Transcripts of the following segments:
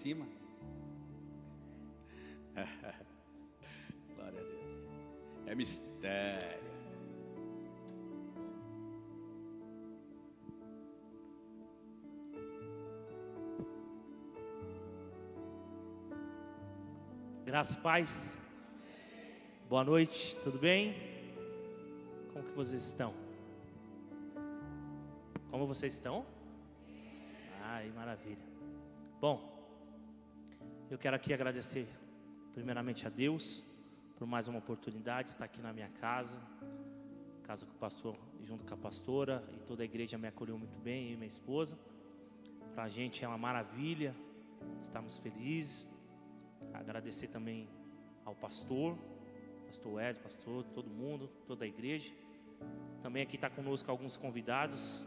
cima. Glória a Deus. É mistério. Graças e paz. Boa noite, tudo bem? Como que vocês estão? Como vocês estão? Ai, maravilha. Bom, eu quero aqui agradecer primeiramente a Deus por mais uma oportunidade de estar aqui na minha casa com o pastor, junto com a pastora, e toda a igreja me acolheu muito bem, eu e minha esposa. Para a gente é uma maravilha, estamos felizes. Agradecer também ao pastor Wesley, pastor, todo mundo, toda a igreja. Também aqui está conosco alguns convidados.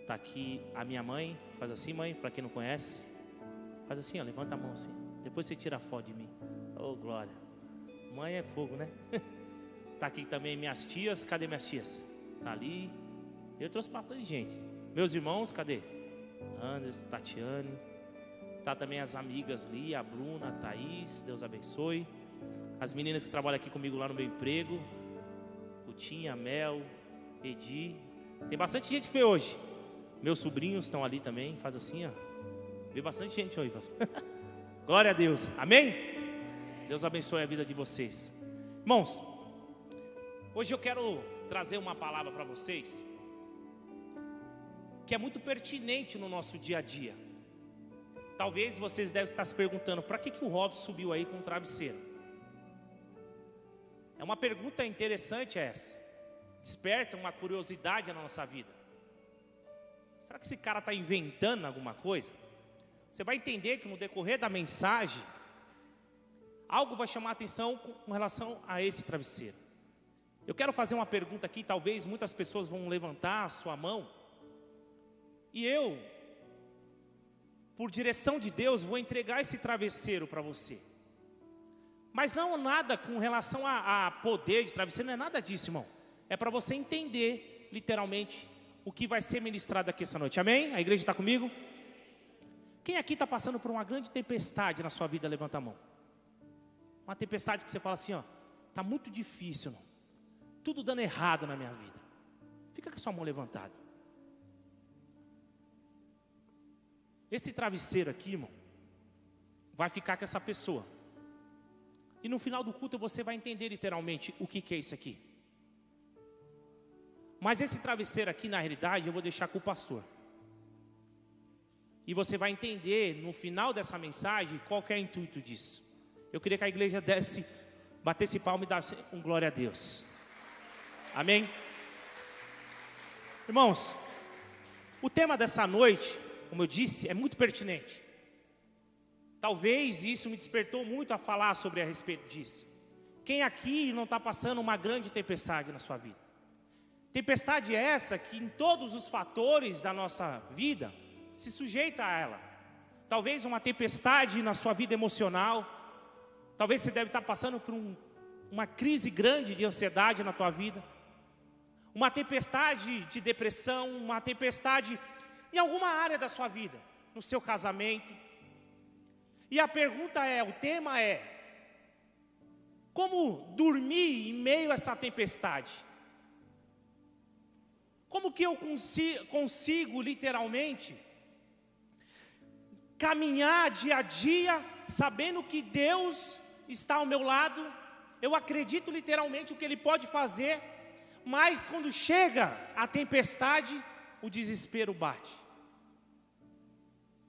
Está aqui a minha mãe. Faz assim, mãe, para quem não conhece. Faz assim, ó, levanta a mão assim. Depois você tira a foto de mim. Oh, glória. Mãe é fogo, né? Está aqui também minhas tias. Cadê minhas tias? Está ali. Eu trouxe bastante gente. Meus irmãos, cadê? Anderson, Tatiane. Tá também as amigas Lia, a Bruna, a Thaís, Deus abençoe. As meninas que trabalham aqui comigo lá no meu emprego, o Tinha, a Mel, Edi. Tem bastante gente que veio hoje. Meus sobrinhos estão ali também, faz assim, ó. Veio bastante gente hoje, pastor. Glória a Deus, amém? Deus abençoe a vida de vocês. Irmãos, hoje eu quero trazer uma palavra para vocês que é muito pertinente no nosso dia a dia. Talvez vocês devem estar se perguntando, para que o Robson subiu aí com o travesseiro? É uma pergunta interessante essa. Desperta uma curiosidade na nossa vida. Será que esse cara está inventando alguma coisa? Você vai entender que no decorrer da mensagem, algo vai chamar a atenção com relação a esse travesseiro. Eu quero fazer uma pergunta aqui, talvez muitas pessoas vão levantar a sua mão. E eu, por direção de Deus, vou entregar esse travesseiro para você. Mas não nada com relação a poder de travesseiro, não é nada disso, irmão. É para você entender, literalmente, o que vai ser ministrado aqui essa noite. Amém? A igreja está comigo? Quem aqui está passando por uma grande tempestade na sua vida, levanta a mão. Uma tempestade que você fala assim, ó, está muito difícil, não? Tudo dando errado na minha vida. Fica com a sua mão levantada. Esse travesseiro aqui, irmão, vai ficar com essa pessoa. E no final do culto você vai entender literalmente o que é isso aqui. Mas esse travesseiro aqui, na realidade, eu vou deixar com o pastor. E você vai entender no final dessa mensagem qual que é o intuito disso. Eu queria que a igreja batesse palma e desse um glória a Deus. Amém? Irmãos, o tema dessa noite, como eu disse, é muito pertinente. Talvez isso me despertou muito a falar sobre a respeito disso. Quem aqui não está passando uma grande tempestade na sua vida? Tempestade essa que em todos os fatores da nossa vida se sujeita a ela. Talvez uma tempestade na sua vida emocional. Talvez você deve estar passando por uma crise grande de ansiedade na tua vida. Uma tempestade de depressão, uma tempestade em alguma área da sua vida, no seu casamento. E a pergunta é, o tema é, como dormir em meio a essa tempestade? Como que eu consigo literalmente caminhar dia a dia, sabendo que Deus está ao meu lado? Eu acredito literalmente o que Ele pode fazer, mas quando chega a tempestade, o desespero bate.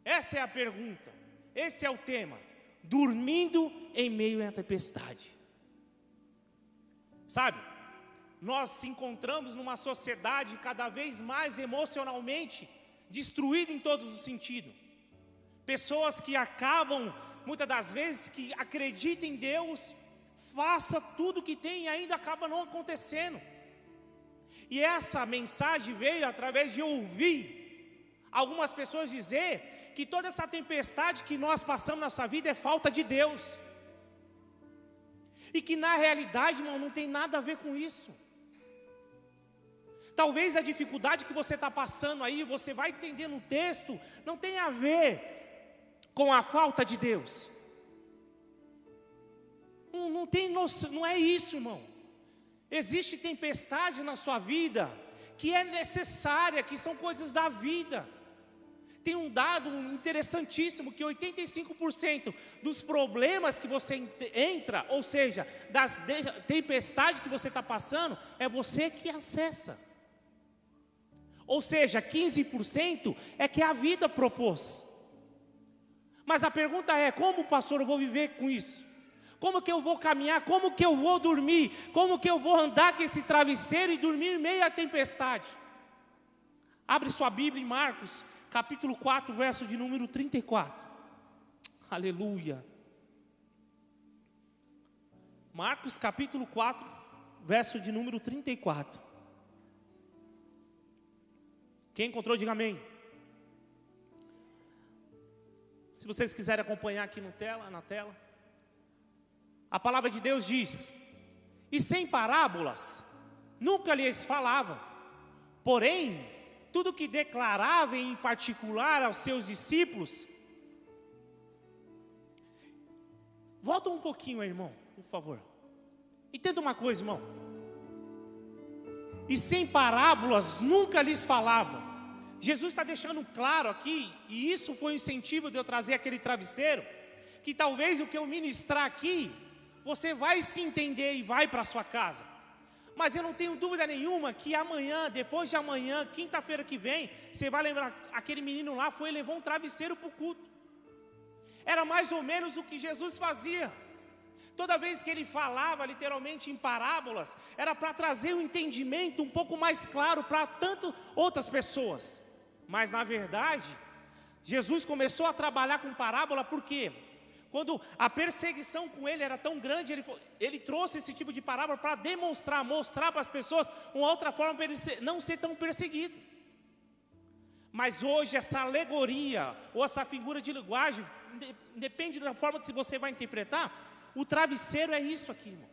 Essa é a pergunta, esse é o tema, dormindo em meio à tempestade. Sabe, nós se encontramos numa sociedade cada vez mais emocionalmente destruída em todos os sentidos. Pessoas que acabam, muitas das vezes, que acreditam em Deus, faça tudo que tem e ainda acaba não acontecendo. E essa mensagem veio através de ouvir algumas pessoas dizer que toda essa tempestade que nós passamos na nossa vida é falta de Deus. E que na realidade, irmão, não tem nada a ver com isso. Talvez a dificuldade que você está passando aí, você vai entender no texto, não tem a ver com a falta de Deus. Não tem noção, não é isso, irmão. Existe tempestade na sua vida que é necessária, que são coisas da vida. Tem um dado interessantíssimo, que 85% dos problemas que você entra, ou seja, das tempestades que você está passando, é você que acessa. Ou seja, 15% é que a vida propôs. Mas a pergunta é, como, pastor, eu vou viver com isso? Como que eu vou caminhar? Como que eu vou dormir? Como que eu vou andar com esse travesseiro e dormir em meio à tempestade? Abre sua Bíblia em Marcos, capítulo 4, verso de número 34. Aleluia. Marcos, capítulo 4, verso de número 34. Quem encontrou, diga amém. Se vocês quiserem acompanhar aqui na tela. A palavra de Deus diz: e sem parábolas nunca lhes falava, porém tudo que declarava em particular aos seus discípulos. Volta um pouquinho aí, irmão, por favor. Entenda uma coisa, irmão. E sem parábolas nunca lhes falava. Jesus está deixando claro aqui, e isso foi o incentivo de eu trazer aquele travesseiro, que talvez o que eu ministrar aqui, você vai se entender e vai para a sua casa. Mas eu não tenho dúvida nenhuma que amanhã, depois de amanhã, quinta-feira que vem, você vai lembrar, aquele menino lá foi e levou um travesseiro para o culto. Era mais ou menos o que Jesus fazia. Toda vez que ele falava, literalmente em parábolas, era para trazer um entendimento um pouco mais claro para tanto outras pessoas. Mas na verdade, Jesus começou a trabalhar com parábola porque quando a perseguição com ele era tão grande, ele trouxe esse tipo de parábola para mostrar para as pessoas uma outra forma para ele não ser tão perseguido. Mas hoje essa alegoria, ou essa figura de linguagem, depende da forma que você vai interpretar, o travesseiro é isso aqui, irmão.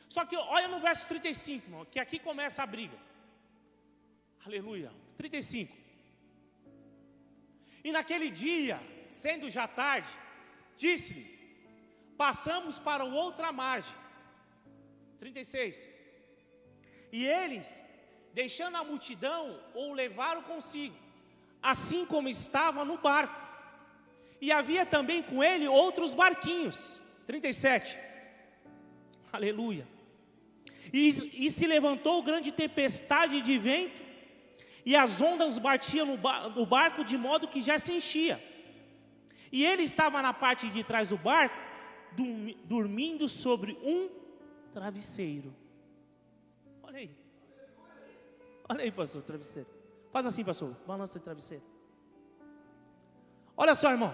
Só que olha no verso 35, irmão, que aqui começa a briga. Aleluia, 35. E naquele dia, sendo já tarde, disse-lhe: passamos para outra margem. 36. E eles, deixando a multidão, o levaram consigo, assim como estava no barco. E havia também com ele outros barquinhos. 37. Aleluia. E se levantou grande tempestade de vento, e as ondas batiam no barco de modo que já se enchia. E ele estava na parte de trás do barco, dormindo sobre um travesseiro. Olha aí. Olha aí, pastor, travesseiro. Faz assim, pastor, balança o travesseiro. Olha só, irmão.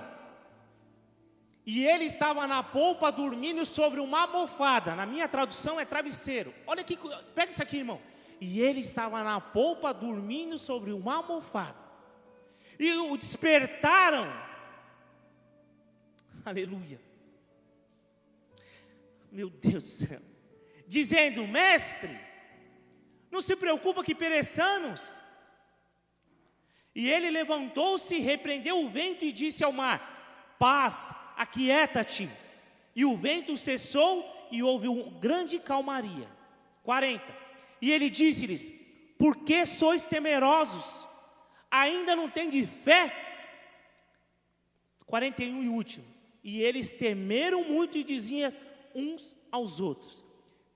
E ele estava na polpa dormindo sobre uma almofada. Na minha tradução é travesseiro. Olha aqui, pega isso aqui, irmão. E ele estava na polpa dormindo sobre uma almofada. E o despertaram. Aleluia. Meu Deus do céu. Dizendo: mestre, não se preocupa que pereçamos. E ele levantou-se, repreendeu o vento e disse ao mar: paz, aquieta-te. E o vento cessou e houve uma grande calmaria. 40. E ele disse-lhes: por que sois temerosos? Ainda não tendes fé? 41 e último. E eles temeram muito e diziam uns aos outros: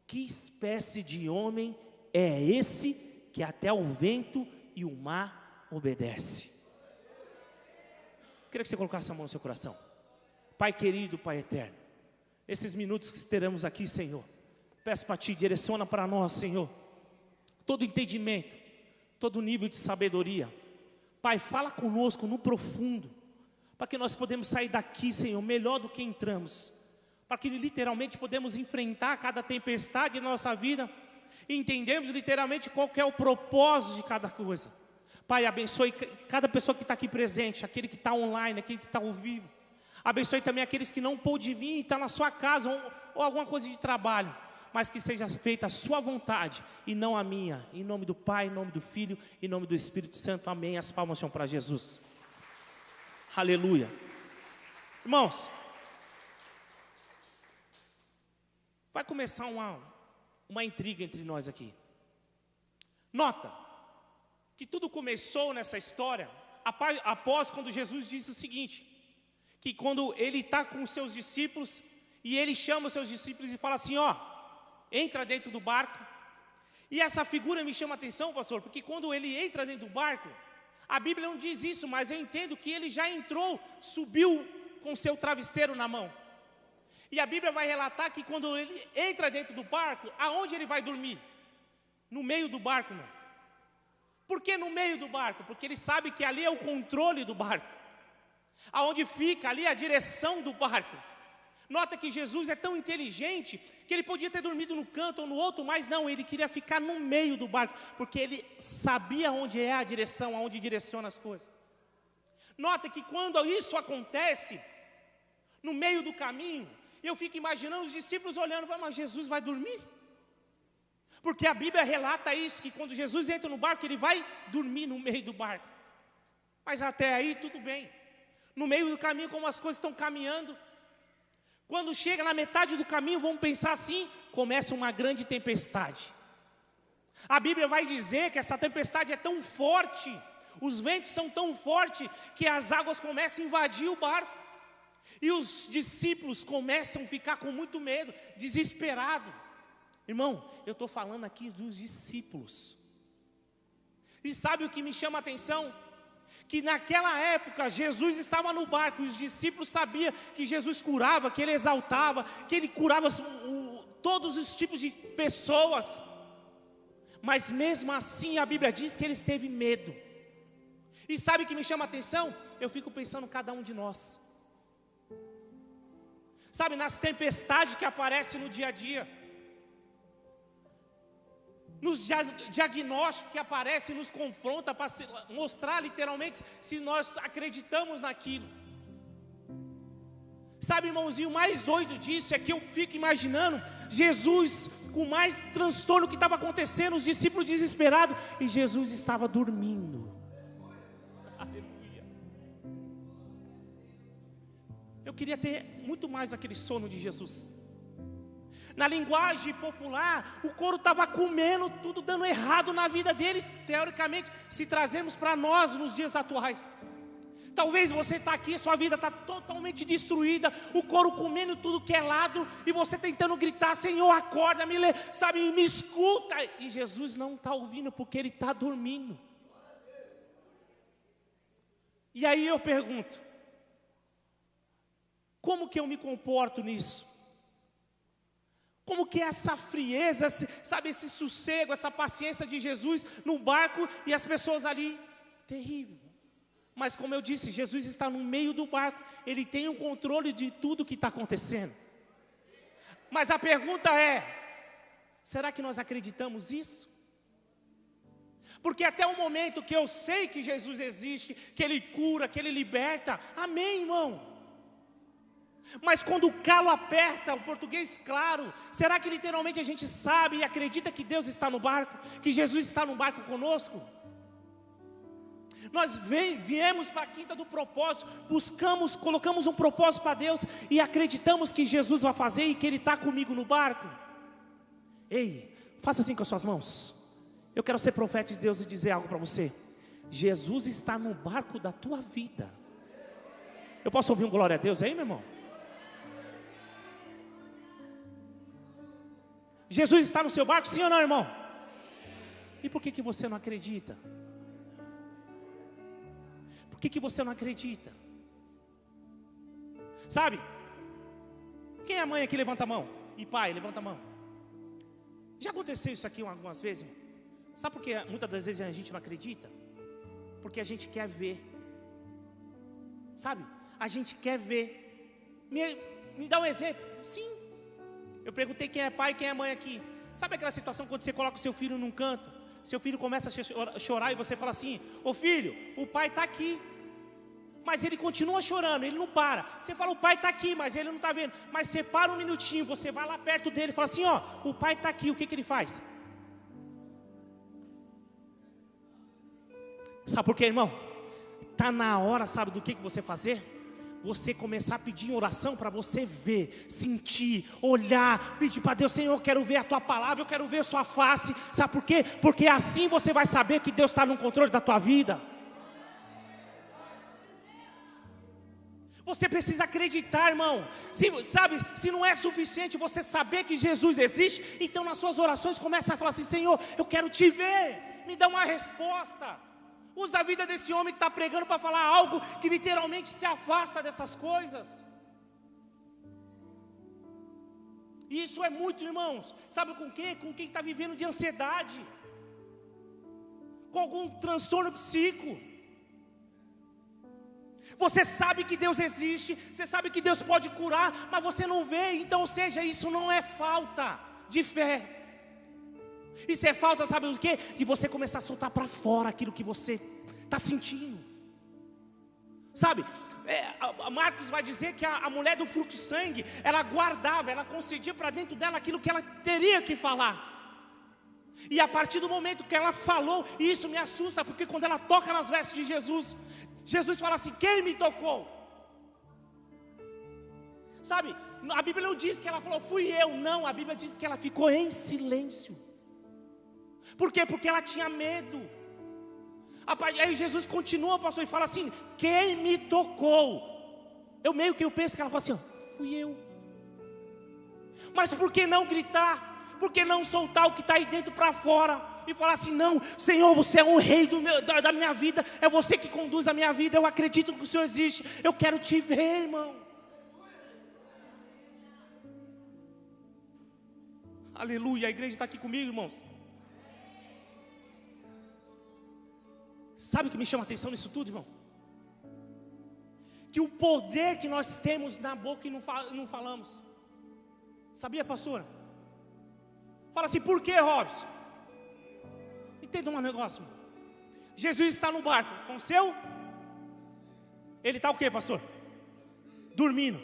que espécie de homem é esse que até o vento e o mar obedece? Queria que você colocasse a mão no seu coração. Pai querido, Pai eterno, esses minutos que teremos aqui, Senhor, peço para Ti, direciona para nós, Senhor, todo entendimento, todo nível de sabedoria. Pai, fala conosco no profundo, para que nós podemos sair daqui, Senhor, melhor do que entramos, para que literalmente podemos enfrentar cada tempestade em nossa vida, e entendemos literalmente qual que é o propósito de cada coisa. Pai, abençoe cada pessoa que está aqui presente, aquele que está online, aquele que está ao vivo. Abençoe também aqueles que não pôde vir e está na sua casa, ou alguma coisa de trabalho, mas que seja feita a sua vontade e não a minha. Em nome do Pai, em nome do Filho, em nome do Espírito Santo, amém. As palmas são para Jesus. Aleluia. Irmãos, vai começar uma intriga entre nós aqui. Nota que tudo começou nessa história após quando Jesus disse o seguinte, que quando ele está com os seus discípulos, e ele chama os seus discípulos e fala assim, ó, entra dentro do barco. E essa figura me chama a atenção, pastor, porque quando ele entra dentro do barco, a Bíblia não diz isso, mas eu entendo que ele já entrou, subiu com o seu travesseiro na mão. E a Bíblia vai relatar que quando ele entra dentro do barco, aonde ele vai dormir? No meio do barco, não. Por que no meio do barco? Porque ele sabe que ali é o controle do barco. Aonde fica ali a direção do barco. Nota que Jesus é tão inteligente que ele podia ter dormido no canto ou no outro, mas não, ele queria ficar no meio do barco, porque ele sabia onde é a direção, aonde direciona as coisas. Nota que quando isso acontece, no meio do caminho, eu fico imaginando os discípulos olhando e falando, mas Jesus vai dormir? Porque a Bíblia relata isso, que quando Jesus entra no barco, ele vai dormir no meio do barco. Mas até aí tudo bem. No meio do caminho, como as coisas estão caminhando, quando chega na metade do caminho, vamos pensar assim, começa uma grande tempestade. A Bíblia vai dizer que essa tempestade é tão forte, os ventos são tão fortes, que as águas começam a invadir o barco. E os discípulos começam a ficar com muito medo, desesperados. Irmão, eu estou falando aqui dos discípulos. E sabe o que me chama a atenção? Que naquela época Jesus estava no barco, e os discípulos sabiam que Jesus curava, que ele exaltava, que ele curava todos os tipos de pessoas. Mas mesmo assim a Bíblia diz que eles teve medo. E sabe o que me chama a atenção? Eu fico pensando em cada um de nós. Sabe, nas tempestades que aparecem no dia a dia, nos diagnósticos que aparecem, nos confronta para mostrar literalmente se nós acreditamos naquilo. Sabe, irmãozinho, o mais doido disso é que eu fico imaginando Jesus com mais transtorno que estava acontecendo, os discípulos desesperados, e Jesus estava dormindo. Aleluia. Eu queria ter muito mais daquele sono de Jesus. Na linguagem popular, o couro estava comendo, tudo dando errado na vida deles, teoricamente, se trazermos para nós nos dias atuais. Talvez você está aqui, sua vida está totalmente destruída, o couro comendo tudo que é lado, e você tentando gritar, Senhor, acorda, me escuta. E Jesus não está ouvindo, porque Ele está dormindo. E aí eu pergunto, como que eu me comporto nisso? Como que é essa frieza, sabe, esse sossego, essa paciência de Jesus no barco e as pessoas ali, terrível. Mas como eu disse, Jesus está no meio do barco, Ele tem o controle de tudo que está acontecendo. Mas a pergunta é, será que nós acreditamos isso? Porque até o momento que eu sei que Jesus existe, que Ele cura, que Ele liberta, amém, irmão? Mas quando o calo aperta, o português claro, será que literalmente a gente sabe e acredita que Deus está no barco? Que Jesus está no barco conosco? Nós viemos para a quinta do propósito, colocamos um propósito para Deus e acreditamos que Jesus vai fazer e que Ele está comigo no barco? Ei, faça assim com as suas mãos. Eu quero ser profeta de Deus e dizer algo para você. Jesus está no barco da tua vida. Eu posso ouvir um glória a Deus aí, meu irmão? Jesus está no seu barco, sim ou não, irmão? E por que você não acredita? Por que você não acredita? Sabe? Quem é a mãe aqui, levanta a mão. E pai, levanta a mão. Já aconteceu isso aqui algumas vezes, irmão? Sabe por que muitas das vezes a gente não acredita? Porque a gente quer ver. Sabe? A gente quer ver. Me dá um exemplo. Sim. Eu perguntei quem é pai e quem é mãe aqui. Sabe aquela situação quando você coloca o seu filho num canto, seu filho começa a chorar e você fala assim, ô filho, o pai está aqui, mas ele continua chorando, ele não para. Você fala, o pai está aqui, mas ele não está vendo. Mas você para um minutinho, você vai lá perto dele e fala assim, ó, o pai está aqui, o que ele faz? Sabe por quê, irmão? Está na hora, sabe do que você fazer? você começar a pedir em oração para você ver, sentir, olhar, pedir para Deus: Senhor, eu quero ver a Tua palavra, eu quero ver a Sua face. Sabe por quê? Porque assim você vai saber que Deus está no controle da tua vida. Você precisa acreditar, irmão. Se não é suficiente você saber que Jesus existe, então nas suas orações começa a falar assim: Senhor, eu quero Te ver, me dá uma resposta. Usa a vida desse homem que está pregando para falar algo que literalmente se afasta dessas coisas. E isso é muito, irmãos. Sabe com quem? Com quem está vivendo de ansiedade, com algum transtorno psíquico. Você sabe que Deus existe, você sabe que Deus pode curar, mas você não vê. Então, ou seja, isso não é falta de fé. Isso é falta, sabe o quê? De você começar a soltar para fora aquilo que você está sentindo. Sabe, a Marcos vai dizer que a mulher do fluxo de sangue, ela guardava, ela concedia para dentro dela aquilo que ela teria que falar. E a partir do momento que ela falou, e isso me assusta, porque quando ela toca nas vestes de Jesus, Jesus fala assim: quem me tocou? Sabe, a Bíblia não diz que ela falou fui eu, não. A Bíblia diz que ela ficou em silêncio. Por quê? Porque ela tinha medo. Aí Jesus continua, pastor, e fala assim: quem me tocou? Eu penso que ela fala assim: fui eu. Mas por que não gritar? Por que não soltar o que está aí dentro para fora? E falar assim: não, Senhor, você é o rei da minha vida, é você que conduz a minha vida, eu acredito que o Senhor existe, eu quero Te ver, irmão. Aleluia, a igreja está aqui comigo, irmãos. Sabe o que me chama a atenção nisso tudo, irmão? Que o poder que nós temos na boca e não falamos. Sabia, pastora? Fala assim: por que, Robson? Entenda um negócio, irmão. Jesus está no barco com o seu. Ele está o que, pastor? Dormindo.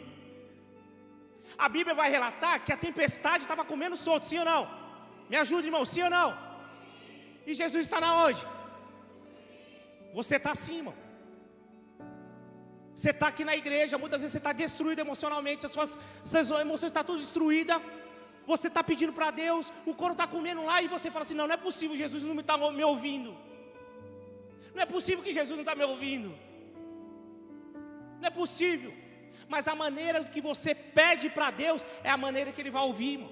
A Bíblia vai relatar que a tempestade estava comendo solto, sim ou não? Me ajuda, irmão, sim ou não? E Jesus está na onde? Você está assim, irmão. Você está aqui na igreja, muitas vezes você está destruído emocionalmente, as suas emoções estão todas destruídas. Você está pedindo para Deus, o couro está comendo lá e você fala assim: não é possível, Jesus não está me ouvindo. Não é possível que Jesus não está me ouvindo. Não é possível. Mas a maneira que você pede para Deus é a maneira que Ele vai ouvir, irmão.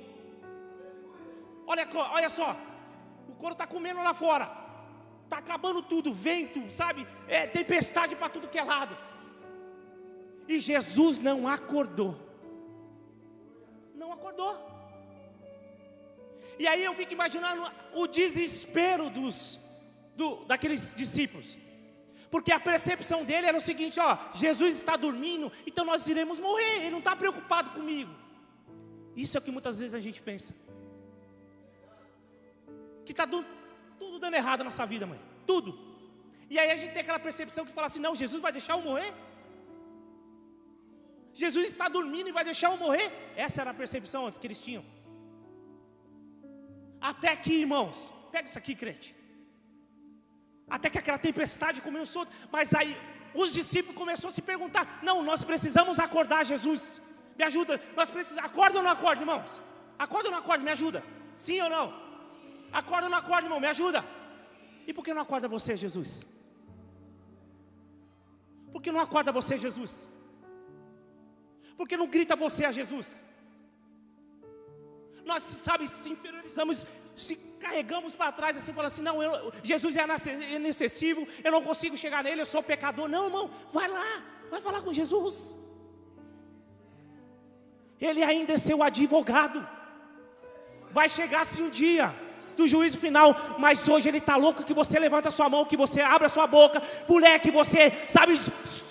Olha só, o couro está comendo lá fora, está acabando tudo, vento, sabe? Tempestade para tudo que é lado. E Jesus não acordou. Não acordou. E aí eu fico imaginando o desespero daqueles discípulos. Porque a percepção dele era o seguinte: Jesus está dormindo, então nós iremos morrer, Ele não está preocupado comigo. Isso é o que muitas vezes a gente pensa. Que está tudo dando errado na nossa vida, mãe. Tudo. E aí a gente tem aquela percepção que fala assim: não, Jesus vai deixar eu morrer? Jesus está dormindo e vai deixar eu morrer? Essa era a percepção antes que eles tinham. Até aqui, irmãos, pega isso aqui, crente. Até que aquela tempestade começou, mas aí os discípulos começaram a se perguntar: não, nós precisamos acordar Jesus. Me ajuda, nós precisamos, acorda ou não acorda, irmãos? Acorda ou não acorda, me ajuda? Sim ou não? Acorda ou não acorda, irmão, me ajuda? E por que não acorda você, Jesus? Por que não acorda você, Jesus? Por que não grita você a Jesus? Nós, sabe, se inferiorizamos, se carregamos para trás assim, falando assim: não, Jesus é inacessível, eu não consigo chegar nele, eu sou pecador. Não, irmão, vai lá, vai falar com Jesus. Ele ainda é seu advogado. Vai chegar sim um dia do juízo final, mas hoje Ele está louco que você levanta a sua mão, que você abra a sua boca, mulher, que você, sabe,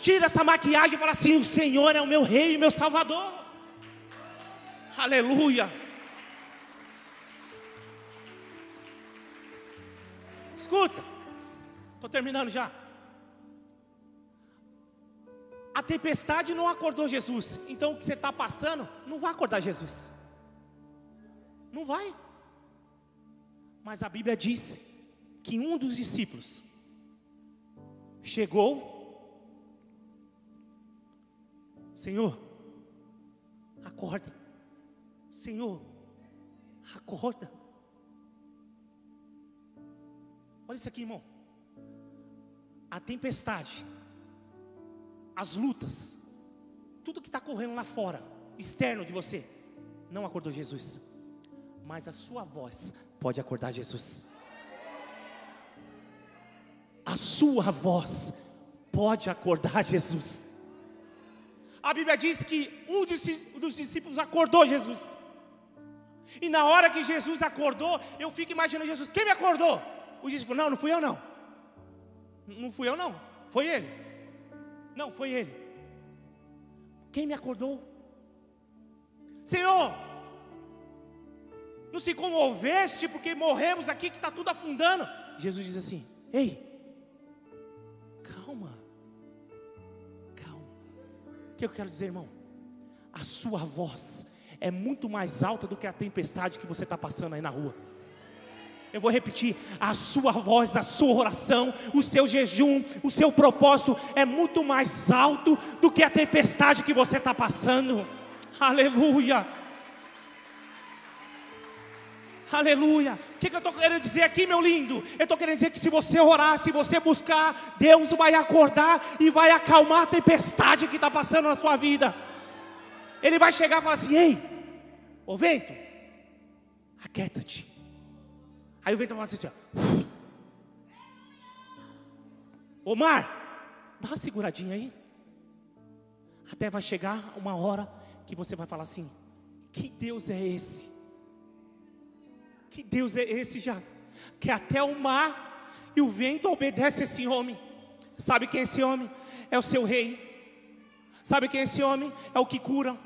tira essa maquiagem e fala assim: o Senhor é o meu rei e meu salvador. Aleluia. Escuta, estou terminando já. A tempestade não acordou Jesus, então o que você está passando não vai acordar Jesus. Não vai. Mas a Bíblia diz que um dos discípulos chegou Senhor, acorda. Senhor, acorda. Olha isso aqui, irmão. A tempestade, as lutas, tudo que está correndo lá fora, externo de você, não acordou Jesus. Mas a sua voz pode acordar Jesus. A sua voz pode acordar Jesus. A Bíblia diz que um dos discípulos acordou Jesus. E na hora que Jesus acordou, eu fico imaginando Jesus: quem me acordou? O discípulo: não fui eu não. Não fui eu não, foi ele. Não, foi ele. Quem me acordou? Senhor, não se comoveste porque morremos aqui, que está tudo afundando. Jesus diz assim: ei, calma. O que eu quero dizer, irmão? A sua voz é muito mais alta do que a tempestade que você está passando aí na rua. Eu vou repetir: a sua voz, a sua oração, o seu jejum, o seu propósito é muito mais alto do que a tempestade que você está passando. Aleluia. Aleluia. O que eu estou querendo dizer aqui, meu lindo? Eu estou querendo dizer que se você orar, se você buscar, Deus vai acordar e vai acalmar a tempestade que está passando na sua vida. Ele vai chegar e falar assim: ei, ô vento, aquieta-te. Aí o vento vai falar assim: ó, ô mar, dá uma seguradinha aí. Até vai chegar uma hora que você vai falar assim: que Deus é esse? Que Deus é esse já? Que até o mar e o vento obedecem a esse homem. Sabe quem é esse homem? É o seu rei. Sabe quem é esse homem? É o que cura.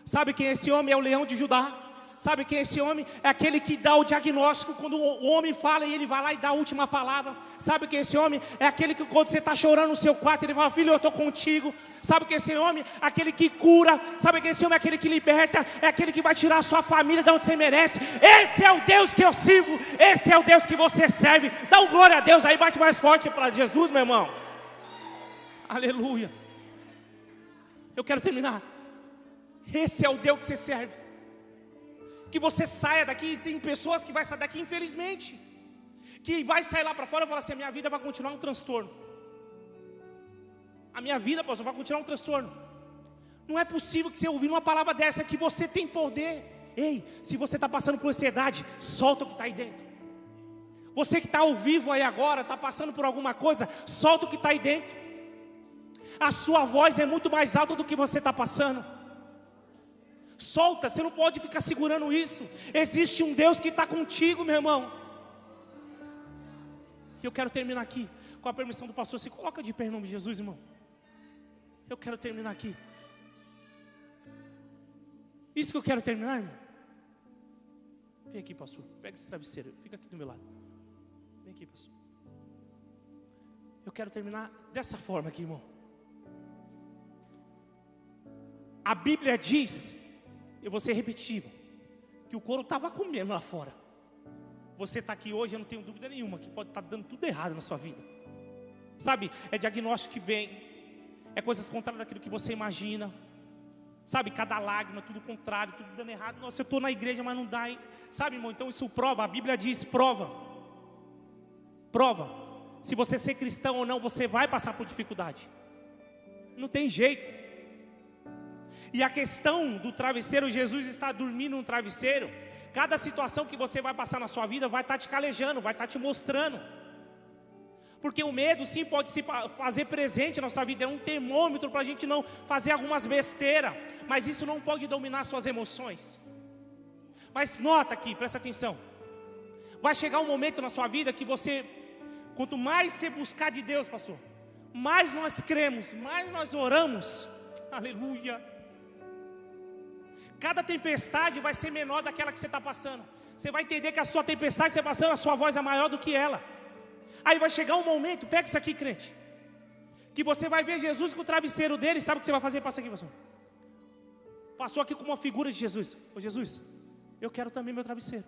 Sabe quem é esse homem? É o leão de Judá. Sabe quem é esse homem? É aquele que dá o diagnóstico quando o homem fala e ele vai lá e dá a última palavra. Sabe quem é esse homem? É aquele que quando você está chorando no seu quarto, ele fala: filho, eu estou contigo. Sabe quem é esse homem? Aquele que cura. Sabe quem é esse homem? Aquele que liberta. É aquele que vai tirar a sua família de onde você merece. Esse é o Deus que eu sirvo. Esse é o Deus que você serve. Dá um glória a Deus aí, bate mais forte para Jesus, meu irmão. Aleluia. Eu quero terminar. Esse é o Deus que você serve. Que você saia daqui. Tem pessoas que vai sair daqui, infelizmente, que vai sair lá para fora e falar assim: a minha vida vai continuar um transtorno. A minha vida, pastor, vai continuar um transtorno. Não é possível que você ouvir uma palavra dessa, que você tem poder. Ei, se você está passando por ansiedade, solta o que está aí dentro. Você que está ao vivo aí agora, está passando por alguma coisa, solta o que está aí dentro. A sua voz é muito mais alta do que você está passando. Solta, você não pode ficar segurando isso. Existe um Deus que está contigo, meu irmão. E eu quero terminar aqui, com a permissão do pastor. Se coloca de pé em nome de Jesus, irmão. Eu quero terminar aqui. Isso que eu quero terminar, irmão. Vem aqui, pastor. Pega esse travesseiro, fica aqui do meu lado. Vem aqui, pastor. Eu quero terminar dessa forma aqui, irmão. A Bíblia diz, eu vou ser repetitivo, que o couro estava comendo lá fora. Você está aqui hoje, eu não tenho dúvida nenhuma, que pode estar dando tudo errado na sua vida. Sabe, é diagnóstico que vem, é coisas contrárias daquilo que você imagina. Sabe, cada lágrima, tudo contrário, tudo dando errado. Nossa, eu estou na igreja, mas não dá, hein? Sabe, irmão, então isso prova, a Bíblia diz, prova. Prova. Se você ser cristão ou não, você vai passar por dificuldade. Não tem jeito. E a questão do travesseiro, Jesus está dormindo no travesseiro. Cada situação que você vai passar na sua vida vai estar te calejando, vai estar te mostrando. Porque o medo sim pode se fazer presente na sua vida. É um termômetro para a gente não fazer algumas besteiras. Mas isso não pode dominar suas emoções. Mas nota aqui, presta atenção. Vai chegar um momento na sua vida que você, quanto mais você buscar de Deus, pastor, mais nós cremos, mais nós oramos. Aleluia. Cada tempestade vai ser menor daquela que você está passando. Você vai entender que a sua tempestade que você está passando, a sua voz é maior do que ela. Aí vai chegar um momento, pega isso aqui, crente, que você vai ver Jesus com o travesseiro dele. Sabe o que você vai fazer? Passa aqui, pastor. Passou aqui com uma figura de Jesus. Ô Jesus, eu quero também meu travesseiro.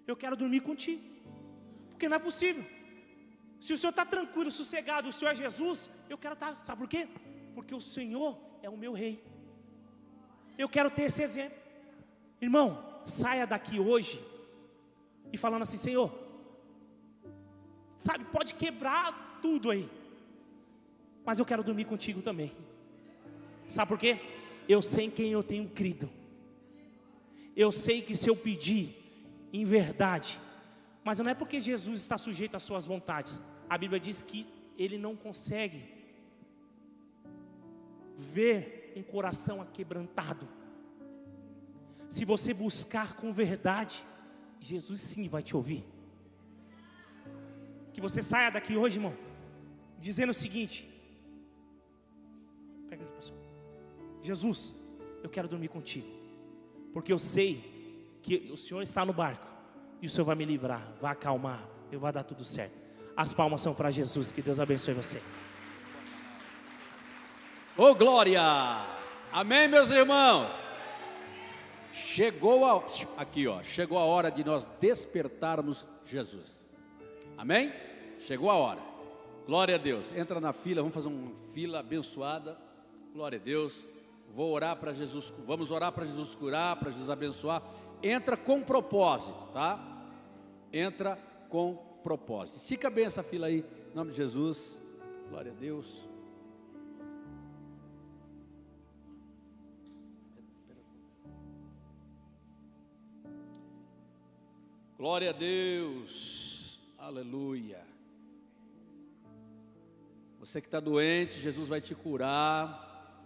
Eu quero dormir contigo. Porque não é possível. Se o Senhor está tranquilo, sossegado, o Senhor é Jesus, eu quero estar. Sabe por quê? porque o Senhor é o meu rei. Eu quero ter esse exemplo. Irmão, saia daqui hoje e falando assim: Senhor, sabe, pode quebrar tudo aí, mas eu quero dormir contigo também. Sabe por quê? Eu sei em quem eu tenho crido. Eu sei que se eu pedir em verdade, mas não é porque Jesus está sujeito às suas vontades. A Bíblia diz que Ele não consegue ver um coração aquebrantado. Se você buscar com verdade, Jesus sim vai te ouvir. Que você saia daqui hoje, irmão, dizendo o seguinte: pega aqui, pastor. Jesus, eu quero dormir contigo, porque eu sei que o Senhor está no barco, e o Senhor vai me livrar, vai acalmar, e vai dar tudo certo. As palmas são para Jesus, que Deus abençoe você. Ô glória! Amém, meus irmãos? Chegou a hora de nós despertarmos Jesus. Amém? Chegou a hora. Glória a Deus. Entra na fila, vamos fazer uma fila abençoada. Glória a Deus. Vamos orar para Jesus curar, para Jesus abençoar. Entra com propósito, tá? Entra com propósito. Fica bem essa fila aí, em nome de Jesus. Glória a Deus. Glória a Deus, aleluia. Você que está doente, Jesus vai te curar,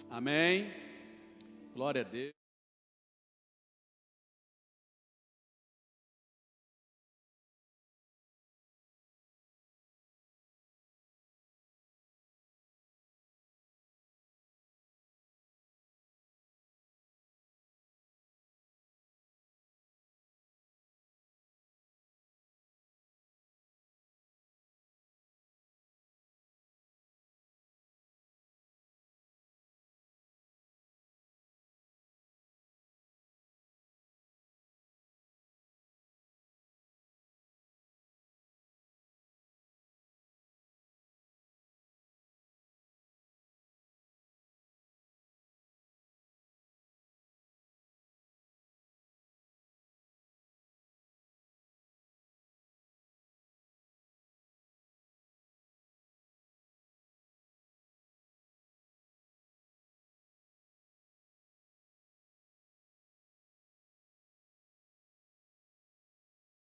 amém. Glória a Deus.